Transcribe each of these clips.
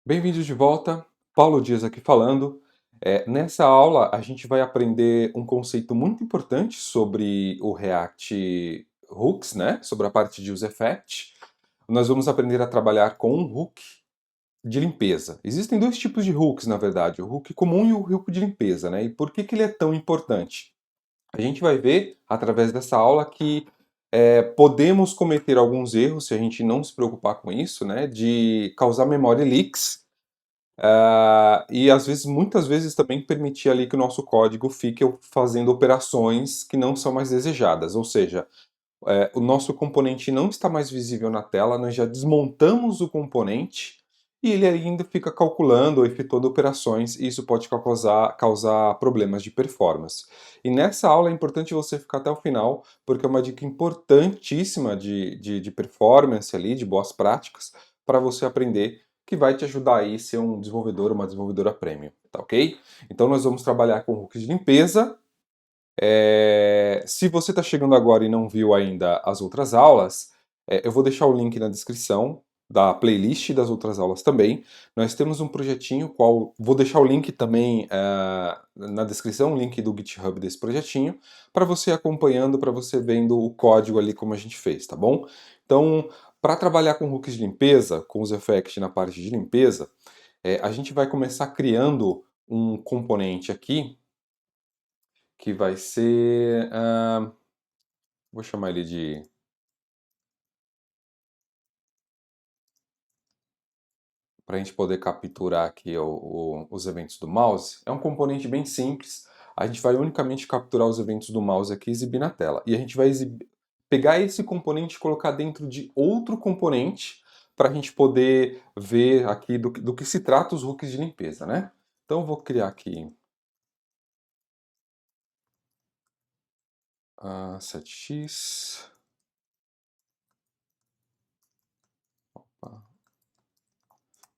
Bem-vindos de volta, Paulo Dias aqui falando. Nessa aula a gente vai aprender um conceito muito importante sobre o React Hooks, né? Sobre a parte de Use Effect. Nós vamos aprender a trabalhar com um hook de limpeza. Existem dois tipos de hooks, na verdade, o hook comum e o hook de limpeza, né? E por que ele é tão importante? A gente vai ver, através dessa aula, que podemos cometer alguns erros se a gente não se preocupar com isso, né? De causar memory leaks, e às vezes, muitas vezes também permitir ali que o nosso código fique fazendo operações que não são mais desejadas, ou seja, o nosso componente não está mais visível na tela, nós já desmontamos o componente e ele ainda fica calculando ou efetuando operações e isso pode causar problemas de performance. E nessa aula é importante você ficar até o final, porque é uma dica importantíssima de performance ali, de boas práticas, para você aprender, que vai te ajudar aí a ser um desenvolvedor ou uma desenvolvedora premium, tá ok? Então nós vamos trabalhar com hooks de limpeza. Se você está chegando agora e não viu ainda as outras aulas, eu vou deixar o link na descrição da playlist das outras aulas também. Nós temos um projetinho, qual vou deixar o link também na descrição, o link do GitHub desse projetinho, para você ir acompanhando, para você vendo o código ali como a gente fez, tá bom? Então, para trabalhar com hooks de limpeza, com os effects na parte de limpeza, a gente vai começar criando um componente aqui que vai ser. Vou chamar ele de. Para a gente poder capturar aqui os eventos do mouse. É um componente bem simples. A gente vai unicamente capturar os eventos do mouse aqui e exibir na tela. E a gente vai pegar esse componente e colocar dentro de outro componente para a gente poder ver aqui do que se trata os hooks de limpeza, né? Então eu vou criar aqui 7x.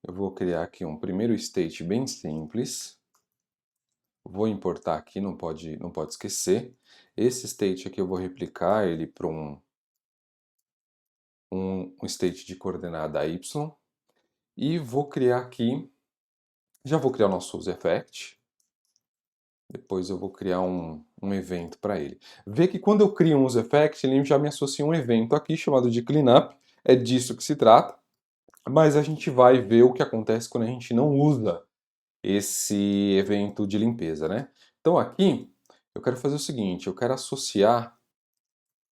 Eu vou criar aqui um primeiro state bem simples. Vou importar aqui, não pode esquecer. Esse state aqui eu vou replicar ele para um state de coordenada y. E vou criar aqui, já vou criar o nosso useEffect. Depois eu vou criar um evento para ele. Vê que quando eu crio um useEffect, ele já me associa um evento aqui chamado de cleanup. É disso que se trata. Mas a gente vai ver o que acontece quando a gente não usa esse evento de limpeza, né? Então aqui eu quero fazer o seguinte, eu quero associar,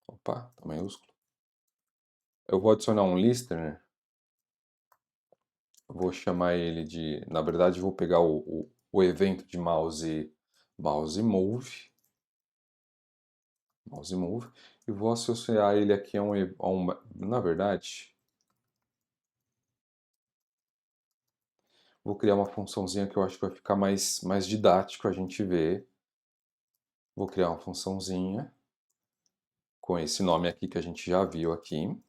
opa, tá maiúsculo, eu vou adicionar um listener, vou chamar ele de, na verdade vou pegar o evento de mouse move, e vou associar ele aqui na verdade, vou criar uma funçãozinha que eu acho que vai ficar mais didático a gente ver. Vou criar uma funçãozinha com esse nome aqui que a gente já viu aqui.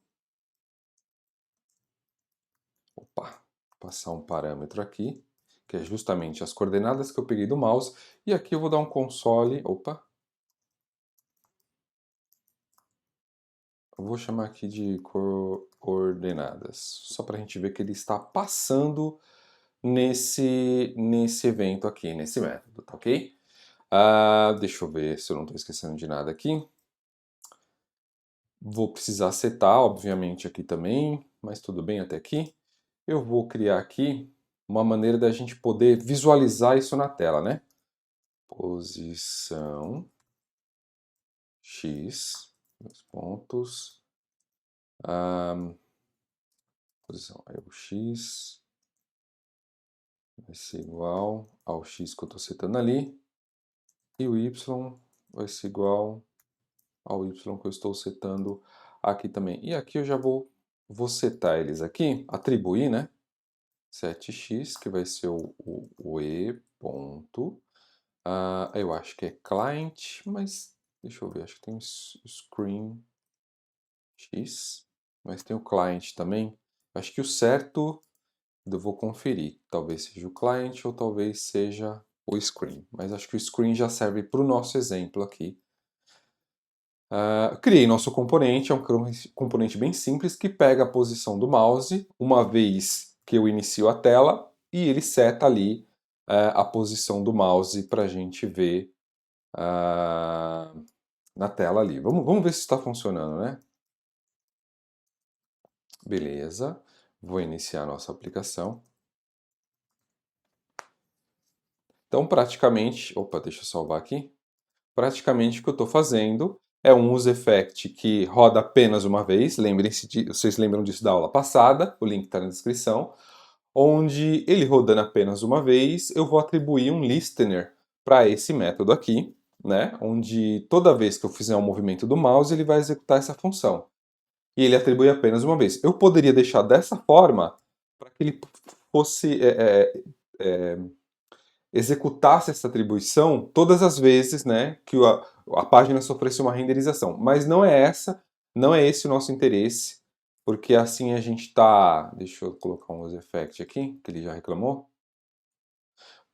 Opa, passar um parâmetro aqui, que é justamente as coordenadas que eu peguei do mouse. E aqui eu vou dar um console, opa. Eu vou chamar aqui de coordenadas, só para a gente ver que ele está passando nesse evento aqui, nesse método, tá ok? Deixa eu ver se eu não estou esquecendo de nada aqui. Vou precisar setar, obviamente, aqui também, mas tudo bem até aqui. Eu vou criar aqui uma maneira da gente poder visualizar isso na tela, né? Posição x, dois pontos, posição, aí o x vai ser igual ao x que eu estou setando ali, e o y vai ser igual ao y que eu estou setando aqui também. E aqui eu já vou setar eles aqui, atribuir, né? 7x, que vai ser o e ponto. Eu acho que é client, mas deixa eu ver, acho que tem screen x, mas tem o client também. Acho que o certo eu vou conferir. Talvez seja o client ou talvez seja o screen. Mas acho que o screen já serve para o nosso exemplo aqui. Criei nosso componente, é um componente bem simples que pega a posição do mouse uma vez que eu inicio a tela e ele seta ali a posição do mouse para a gente ver na tela ali. Vamos ver se está funcionando, né? Beleza. Vou iniciar a nossa aplicação. Então, praticamente... Opa, deixa eu salvar aqui. Praticamente o que eu estou fazendo é um useEffect que roda apenas uma vez. Lembrem-se vocês lembram disso da aula passada, o link está na descrição. Onde ele rodando apenas uma vez, eu vou atribuir um listener para esse método aqui, né? Onde toda vez que eu fizer um movimento do mouse, ele vai executar essa função. E ele atribui apenas uma vez. Eu poderia deixar dessa forma para que ele fosse executasse essa atribuição todas as vezes, né, que a página sofresse uma renderização. Mas não é esse o nosso interesse, porque assim a gente está... Deixa eu colocar um useEffect aqui, que ele já reclamou.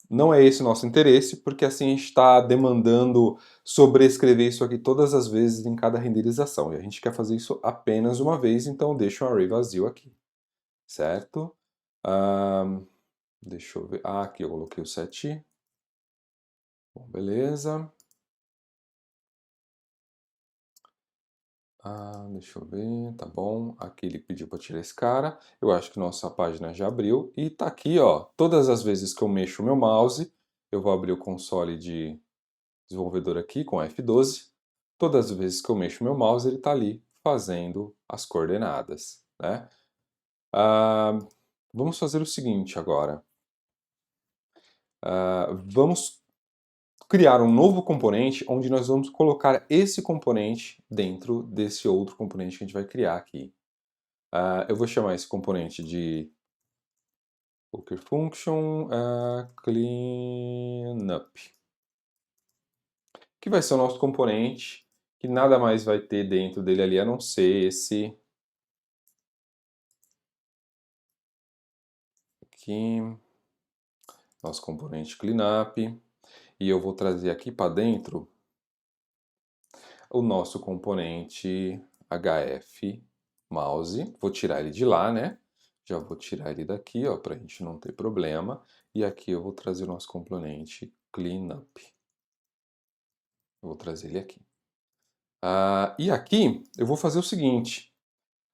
Não é esse o nosso interesse, porque assim a gente está demandando sobrescrever isso aqui todas as vezes em cada renderização. E a gente quer fazer isso apenas uma vez, então deixa um array vazio aqui, certo? Deixa eu ver... aqui eu coloquei o set. Bom, beleza. Deixa eu ver, tá bom. Aqui ele pediu para tirar esse cara. Eu acho que nossa página já abriu. E tá aqui, ó. Todas as vezes que eu mexo o meu mouse, eu vou abrir o console de desenvolvedor aqui com F12. Todas as vezes que eu mexo o meu mouse, ele tá ali fazendo as coordenadas, né? Vamos fazer o seguinte agora. Vamos criar um novo componente onde nós vamos colocar esse componente dentro desse outro componente que a gente vai criar aqui. Eu vou chamar esse componente de Looker Function cleanup, que vai ser o nosso componente, que nada mais vai ter dentro dele ali a não ser esse aqui, nosso componente cleanup, e eu vou trazer aqui para dentro o nosso componente HF mouse. Vou tirar ele de lá, né? Já vou tirar ele daqui, ó, para a gente não ter problema. E aqui eu vou trazer o nosso componente cleanup. Eu vou trazer ele aqui. E aqui eu vou fazer o seguinte.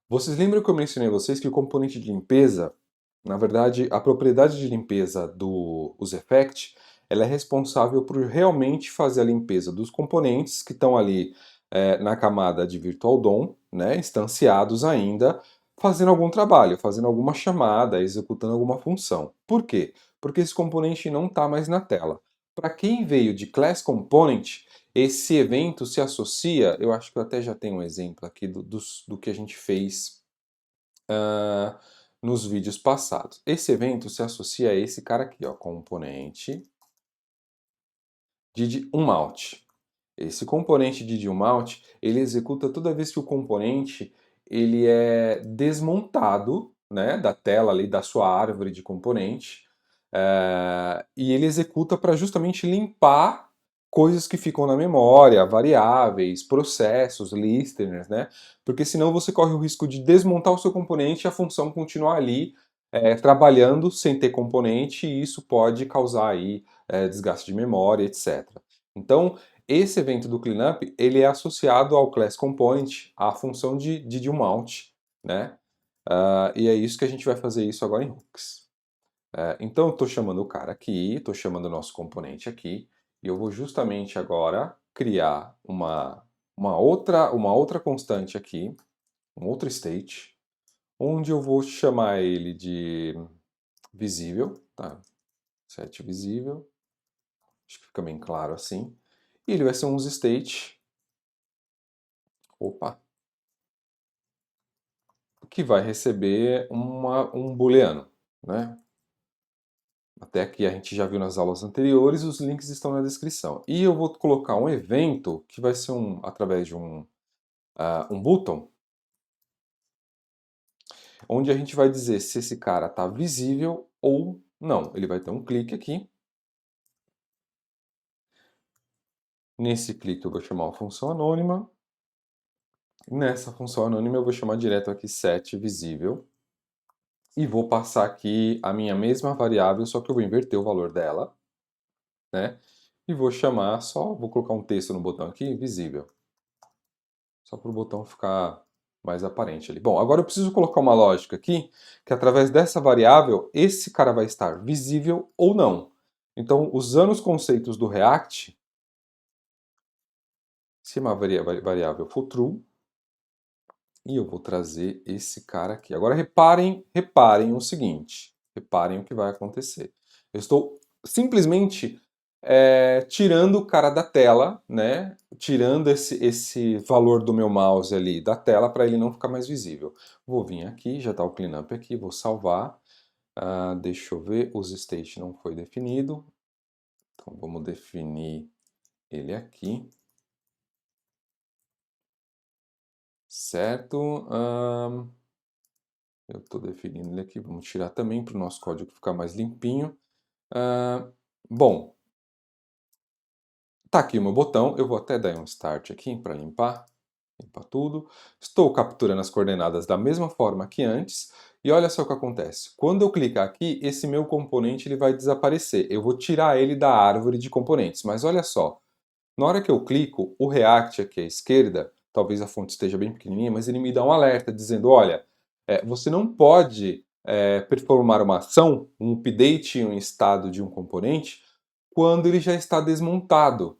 Vocês lembram que eu mencionei a vocês que o componente de limpeza, na verdade, a propriedade de limpeza do useEffect, ela é responsável por realmente fazer a limpeza dos componentes que estão ali na camada de Virtual DOM, né, instanciados ainda, fazendo algum trabalho, fazendo alguma chamada, executando alguma função. Por quê? Porque esse componente não está mais na tela. Para quem veio de Class Component, esse evento se associa, eu acho que eu até já tenho um exemplo aqui do que a gente fez nos vídeos passados. Esse evento se associa a esse cara aqui, ó, componente did_unmount. Esse componente did_unmount, ele executa toda vez que o componente ele é desmontado, né, da tela ali da sua árvore de componente, e ele executa para justamente limpar coisas que ficam na memória, variáveis, processos, listeners, né? Porque senão você corre o risco de desmontar o seu componente e a função continuar ali trabalhando sem ter componente, e isso pode causar aí desgaste de memória, etc. Então, esse evento do cleanup, ele é associado ao class component, à função de did_unmount, né? E é isso que a gente vai fazer isso agora em hooks. Então, eu estou chamando o cara aqui, estou chamando o nosso componente aqui, e eu vou justamente agora criar uma outra constante aqui, um outro state, onde eu vou chamar ele de visível, tá? Set visível, acho que fica bem claro assim. E ele vai ser um useState, que vai receber um booleano, né? Até aqui a gente já viu nas aulas anteriores, os links estão na descrição. E eu vou colocar um evento que vai ser através de um button, onde a gente vai dizer se esse cara está visível ou não. Ele vai ter um clique aqui. Nesse clique eu vou chamar uma função anônima. Nessa função anônima eu vou chamar direto aqui set visível. e vou passar aqui a minha mesma variável, só que eu vou inverter o valor dela, né? E vou chamar vou colocar um texto no botão aqui, visível. Só para o botão ficar mais aparente ali. Bom, agora eu preciso colocar uma lógica aqui, que através dessa variável, esse cara vai estar visível ou não. Então, usando os conceitos do React, se uma variável for true, e eu vou trazer esse cara aqui. Agora reparem o seguinte, reparem o que vai acontecer. Eu estou simplesmente tirando o cara da tela, né? Tirando esse valor do meu mouse ali da tela para ele não ficar mais visível. Vou vir aqui, já está o cleanup aqui, vou salvar. Deixa eu ver, os state não foi definido. Então vamos definir ele aqui. Certo? Eu estou definindo ele aqui, vamos tirar também para o nosso código ficar mais limpinho. Bom, tá aqui o meu botão, eu vou até dar um start aqui para limpar tudo. Estou capturando as coordenadas da mesma forma que antes, e olha só o que acontece. Quando eu clicar aqui, esse meu componente ele vai desaparecer. Eu vou tirar ele da árvore de componentes, mas olha só. Na hora que eu clico, o React aqui à esquerda, talvez a fonte esteja bem pequenininha, mas ele me dá um alerta dizendo, olha, você não pode performar uma ação, um update em um estado de um componente, quando ele já está desmontado.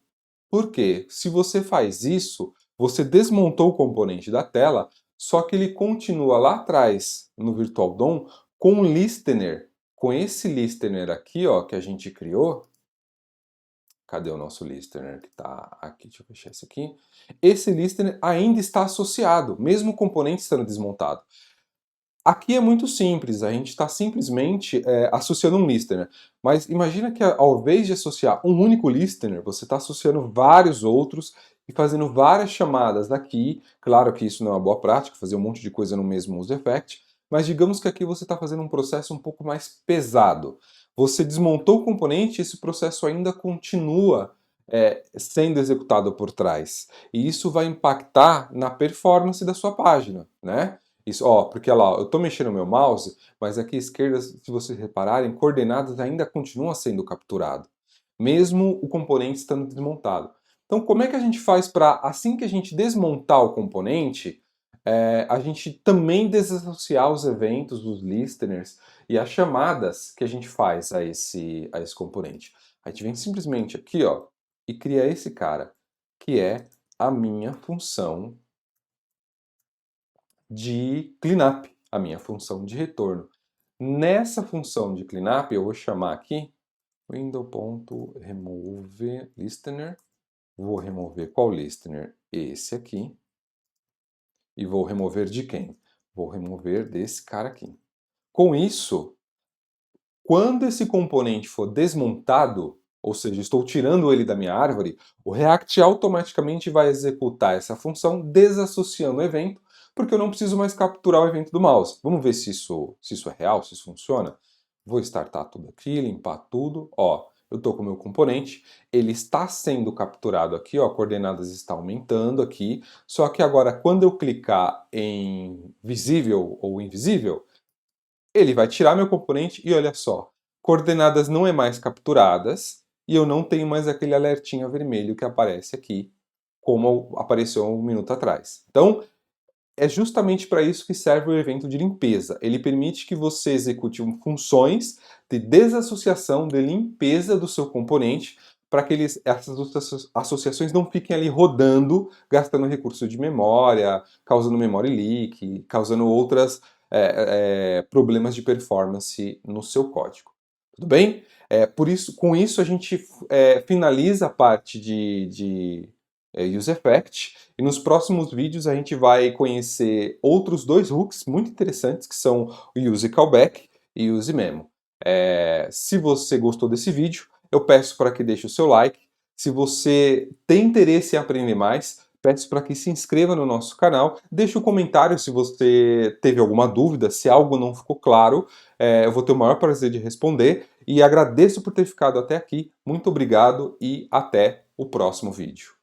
Por quê? Se você faz isso, você desmontou o componente da tela, só que ele continua lá atrás, no Virtual DOM, com um listener. Com esse listener aqui, ó, que a gente criou, cadê o nosso listener que está aqui? Deixa eu fechar esse aqui. Esse listener ainda está associado, mesmo o componente estando desmontado. Aqui é muito simples, a gente está simplesmente associando um listener. Mas imagina que ao invés de associar um único listener, você está associando vários outros e fazendo várias chamadas daqui. Claro que isso não é uma boa prática, fazer um monte de coisa no mesmo useEffect, mas digamos que aqui você está fazendo um processo um pouco mais pesado. Você desmontou o componente e esse processo ainda continua sendo executado por trás. E isso vai impactar na performance da sua página, né? Isso, ó, porque lá, eu estou mexendo o meu mouse, mas aqui à esquerda, se vocês repararem, coordenadas ainda continuam sendo capturado, mesmo o componente estando desmontado. Então, como é que a gente faz para, assim que a gente desmontar o componente, a gente também desassociar os eventos, os listeners e as chamadas que a gente faz a esse componente? A gente vem simplesmente aqui, ó, e cria esse cara, que é a minha função de cleanup, a minha função de retorno. Nessa função de cleanup, eu vou chamar aqui window.remove listener. Vou remover qual listener? Esse aqui. E vou remover de quem? Vou remover desse cara aqui. Com isso, quando esse componente for desmontado, ou seja, estou tirando ele da minha árvore, o React automaticamente vai executar essa função desassociando o evento, porque eu não preciso mais capturar o evento do mouse. Vamos ver se isso é real, se isso funciona. Vou startar tudo aqui, limpar tudo. Ó, eu estou com o meu componente, ele está sendo capturado aqui, ó, coordenadas estão aumentando aqui, só que agora quando eu clicar em visível ou invisível, ele vai tirar meu componente e olha só, coordenadas não é mais capturadas e eu não tenho mais aquele alertinho vermelho que aparece aqui, como apareceu um minuto atrás. Então, é justamente para isso que serve o evento de limpeza. Ele permite que você execute funções de desassociação, de limpeza do seu componente, para que essas associações não fiquem ali rodando, gastando recurso de memória, causando memory leak, causando outros problemas de performance no seu código. Tudo bem? Com isso a gente finaliza a parte de useEffect, e nos próximos vídeos a gente vai conhecer outros dois hooks muito interessantes, que são o useCallback e o useMemo. Se você gostou desse vídeo, eu peço para que deixe o seu like. Se você tem interesse em aprender mais, peço para que se inscreva no nosso canal, deixe um comentário se você teve alguma dúvida, se algo não ficou claro, eu vou ter o maior prazer de responder, e agradeço por ter ficado até aqui, muito obrigado e até o próximo vídeo.